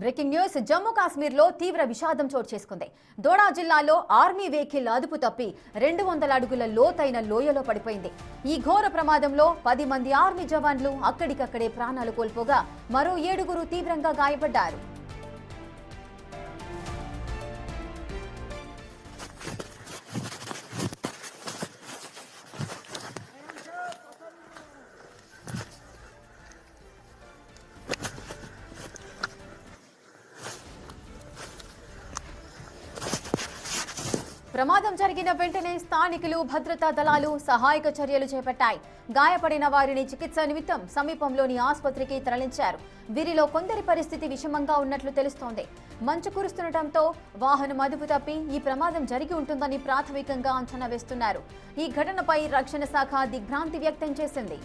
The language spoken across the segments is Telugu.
బ్రేకింగ్ న్యూస్ జమ్మూ కాశ్మీర్ లో తీవ్ర విషాదం చోటు చేసుకుంది. దోడా జిల్లాలో ఆర్మీ వెహికల్ అదుపు తప్పి 200 అడుగుల లోతైన లోయలో పడిపోయింది. ఈ ఘోర ప్రమాదంలో 10 మంది ఆర్మీ జవాన్లు అక్కడికక్కడే ప్రాణాలు కోల్పోగా మరో 7 తీవ్రంగా గాయపడ్డారు. ప్రమాదం జరిగిన వెంటనే స్థానికులు భద్రతా దళాలు సహాయక చర్యలు చేపట్టాయి. గాయపడిన వారిని చికిత్స నిమిత్తం సమీపంలోని ఆసుపత్రికి తరలించారు. వీరిలో కొందరి పరిస్థితి విషమంగా ఉన్నట్లు తెలుస్తోంది. మంచు కురుస్తుండటంతో వాహనం అదుపు తప్పి ఈ ప్రమాదం జరిగి ఉంటుందని ప్రాథమికంగా అంచనా వేస్తున్నారు. ఈ ఘటనపై రక్షణ శాఖ దిగ్భ్రాంతి వ్యక్తం చేసింది.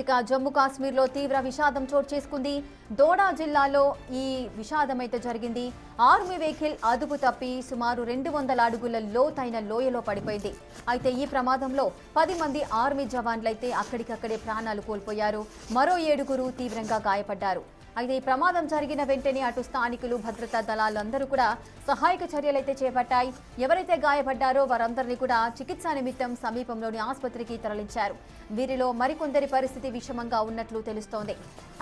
ఇక జమ్మూ కాశ్మీర్లో తీవ్ర విషాదం చోటు చేసుకుంది. దోడా జిల్లాలో ఈ విషాదం అయితే జరిగింది. ఆర్మీ వెహికల్ అదుపు తప్పి సుమారు 200 అడుగుల లోతైన లోయలో పడిపోయింది. అయితే ఈ ప్రమాదంలో 10 మంది ఆర్మీ జవాన్లైతే అక్కడికక్కడే ప్రాణాలు కోల్పోయారు. మరో 7 తీవ్రంగా గాయపడ్డారు. అయితే ఈ ప్రమాదం జరిగిన వెంటనే అటు స్థానికులు భద్రతా దళాలందరూ కూడా సహాయక చర్యలైతే చేపట్టాయి. ఎవరైతే గాయపడ్డారో వారందరినీ కూడా చికిత్సా నిమిత్తం సమీపంలోని ఆసుపత్రికి తరలించారు. వీరిలో మరికొందరి పరిస్థితి విషమంగా ఉన్నట్లు తెలుస్తోంది.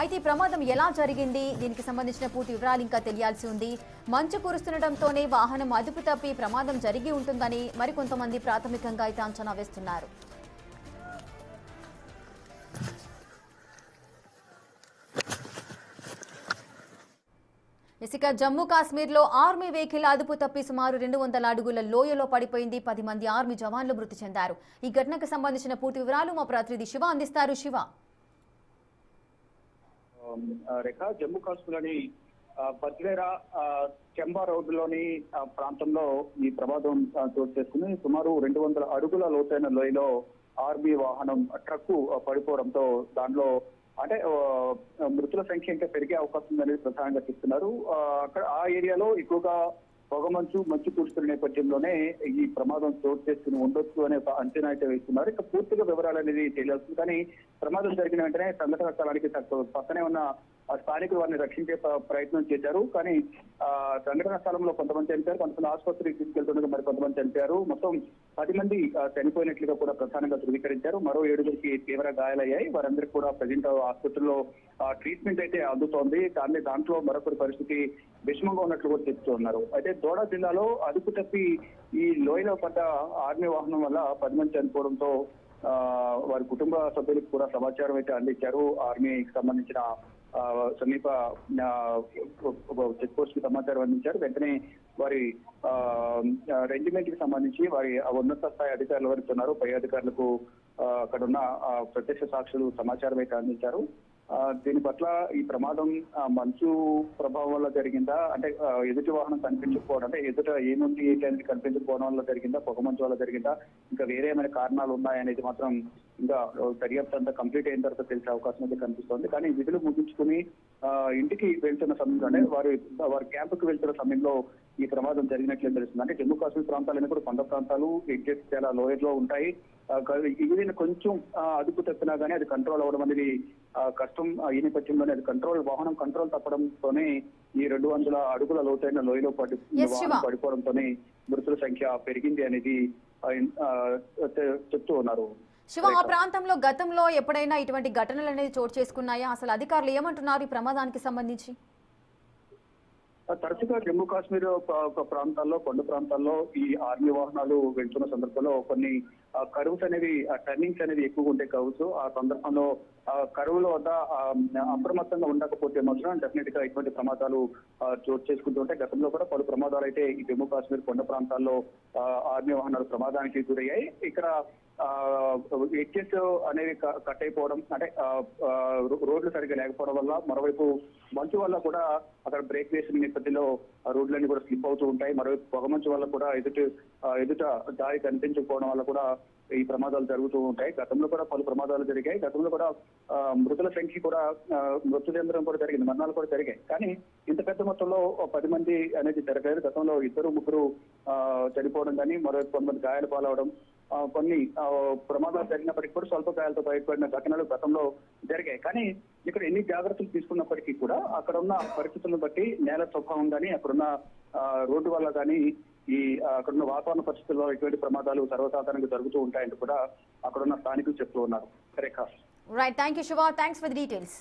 అయితే ఈ ప్రమాదం ఎలా జరిగింది, దీనికి సంబంధించిన పూర్తి వివరాలు ఇంకా తెలియాల్సి ఉంది. మంచు కురుస్తుండటంతోనే వాహనం అదుపు తప్పి ప్రమాదం జరిగి ఉంటుందని మరికొంతమంది ప్రాథమికంగా అయితే అంచనా వేస్తున్నారు. ఇక జమ్మూ కాశ్మీర్ లో ఆర్మీ వెహికల్ అదుపు తప్పి సుమారు 200 అడుగుల లోయలో పడిపోయింది. 10 మంది ఆర్మీ జవాన్లు మృతి చెందారు. ఈ ఘటనకు సంబంధించిన పూర్తి వివరాలు మా ప్రతినిధి శివ అందిస్తారు. శివ, రేఖ, జమ్మూ కాశ్మీర్లోని బద్వేరా చెంబా రోడ్డులోని ప్రాంతంలో ఈ ప్రమాదం చోటు చేసుకుని సుమారు 200 అడుగుల లోతైన లోయలో ఆర్మీ వాహనం ట్రక్కు పడిపోవడంతో దానిలో అంటే మృతుల సంఖ్య ఇంకా పెరిగే అవకాశం ఉందనేది ప్రధానంగా చెప్తున్నారు. అక్కడ ఆ ఏరియాలో ఎక్కువగా మంచు కురుస్తున్న నేపథ్యంలోనే ఈ ప్రమాదం చోటు చేసుకుని ఉండొచ్చు అనే ఒక అంచనా అయితే వేస్తున్నారు. ఇక పూర్తిగా వివరాలు అనేది తెలియాల్సింది. కానీ ప్రమాదం జరిగిన వెంటనే సంఘటన స్థలానికి పక్కనే ఉన్న స్థానికులు వారిని రక్షించే ప్రయత్నం చేశారు. కానీ సంఘటన స్థలంలో కొంతమంది చనిపోయారు, కొంతమంది ఆసుపత్రికి తీసుకెళ్తుండగా మరి కొంతమంది చనిపోయారు. మొత్తం 10 మంది చనిపోయినట్లుగా కూడా ప్రధానంగా ధృవీకరించారు. మరో 7 తీవ్ర గాయాలయ్యాయి. వారందరికీ కూడా ప్రజెంట్ ఆసుపత్రిలో ట్రీట్మెంట్ అయితే అందుతోంది. కానీ దాంట్లో మరొకరి పరిస్థితి విషమంగా ఉన్నట్లు కూడా చెప్తూ ఉన్నారు. అయితే దోడా జిల్లాలో అదుపు తప్పి ఈ లోయలో పడ్డ ఆర్మీ వాహనం వల్ల 10 మంది చనిపోవడంతో వారి కుటుంబ సభ్యులకు కూడా సమాచారం అయితే అందించారు. ఆర్మీకి సంబంధించిన సమీప చెక్ పోస్ట్ కి సమాచారం అందించారు. వెంటనే వారి రెజిమెంట్ కి సంబంధించి వారి ఉన్నత స్థాయి అధికారులు ఎవరైతే ఉన్నారో పై అధికారులకు అక్కడ ఉన్న ప్రత్యక్ష సాక్షులు సమాచారం అయితే అందించారు. దీని పట్ల ఈ ప్రమాదం మంచు ప్రభావం వల్ల జరిగిందా, అంటే ఎదుటి వాహనం కనిపించకపోవడం, అంటే ఎదుట ఏముంది ఏంటి అనేది కనిపించకపోవడం వల్ల జరిగిందా, పొగమంచు వల్ల జరిగిందా, ఇంకా వేరే ఏమైనా కారణాలు ఉన్నాయనేది మాత్రం ఇంకా దర్యాప్తు అంతా కంప్లీట్ అయిన తర్వాత తెలిసే అవకాశం అయితే కనిపిస్తోంది. కానీ విధులు ముగించుకుని ఇంటికి వెళ్తున్న సమయంలో, అంటే వారి క్యాంపుకి వెళ్తున్న సమయంలో ఈ ప్రమాదం జరిగినట్లే తెలుస్తుంది. అంటే జమ్మూ కాశ్మీర్ ప్రాంతాలైనా కూడా కొండ ప్రాంతాలు ఎగ్జెక్ట్ చాలా లోయర్ లో ఉంటాయి. ఇది కొంచెం అదుపు తప్పినా కానీ అది కంట్రోల్ అవ్వడం అనేది కష్టం. ఈ నేపథ్యంలోనే అది వాహనం కంట్రోల్ తప్పడంతోనే ఈ 200 అడుగుల లోతైన లోయలో పడిపోవడంతోనే మృతుల సంఖ్య పెరిగింది అనేది చెప్తూ ఉన్నారు. శివ, ఆ ప్రాంతంలో గతంలో ఎప్పుడైనా ఇటువంటి ఘటనలు అనేది చోటు చేసుకున్నాయా? అసలు అధికారులు ఏమంటున్నారు ఈ ప్రమాదానికి సంబంధించి? తరచుగా జమ్మూ కాశ్మీర్ ప్రాంతాల్లో, కొండ ప్రాంతాల్లో ఈ ఆర్మీ వాహనాలు వెళ్తున్న సందర్భంలో కొన్ని కర్వ్స్ అనేవి, టర్నింగ్స్ అనేది ఎక్కువగా ఉండే కర్వ్స్. ఆ సందర్భంలో కరువుల వద్ద అప్రమత్తంగా ఉండకపోతే మాత్రం డెఫినెట్ గా ఇటువంటి ప్రమాదాలు చోటు చేసుకుంటూ ఉంటాయి. గతంలో కూడా పలు ప్రమాదాలు అయితే ఈ జమ్మూ కాశ్మీర్ కొండ ప్రాంతాల్లో ఆర్మీ వాహనాలు ప్రమాదానికి గురయ్యాయి. ఇక్కడ ఎడ్జెస్ అనేవి కట్ అయిపోవడం, అంటే రోడ్లు సరిగ్గా లేకపోవడం వల్ల, మరోవైపు మంచు వల్ల కూడా అక్కడ బ్రేక్ వేసిన నేపథ్యంలో రోడ్లన్నీ కూడా స్లిప్ అవుతూ ఉంటాయి. మరోవైపు పొగమంచు వల్ల కూడా ఎదుట దారి కనిపించకపోవడం వల్ల కూడా ఈ ప్రమాదాలు జరుగుతూ ఉంటాయి. గతంలో కూడా పలు ప్రమాదాలు జరిగాయి. గతంలో కూడా మృతుల సంఖ్య కూడా మృత్యుచెందడం కూడా జరిగింది, మరణాలు కూడా జరిగాయి. కానీ ఇంత పెద్ద మొత్తంలో 10 మంది అనేది జరగలేదు. గతంలో 2-3 చనిపోవడం కానీ, మరోవైపు కొంతమంది గాయాలు పాలవడం, కొన్ని ప్రమాదాలు జరిగినప్పటికీ కూడా స్వల్ప గాయాలతో బయటపడిన ఘటనలు గతంలో జరిగాయి. కానీ ఇక్కడ ఎన్ని జాగ్రత్తలు తీసుకున్నప్పటికీ కూడా అక్కడ ఉన్న పరిస్థితులను బట్టి, నేల స్వభావం కానీ, అక్కడున్న రోడ్డు వల్ల కానీ, అక్కడున్న వాతావరణ పరిస్థితుల్లో ఇటువంటి ప్రమాదాలు సర్వసాధారణంగా జరుగుతూ ఉంటాయంటూ కూడా అక్కడున్న స్థానికులు చెప్తూ ఉన్నారు. Rekha. Right, thank you Shiva, thanks for the details.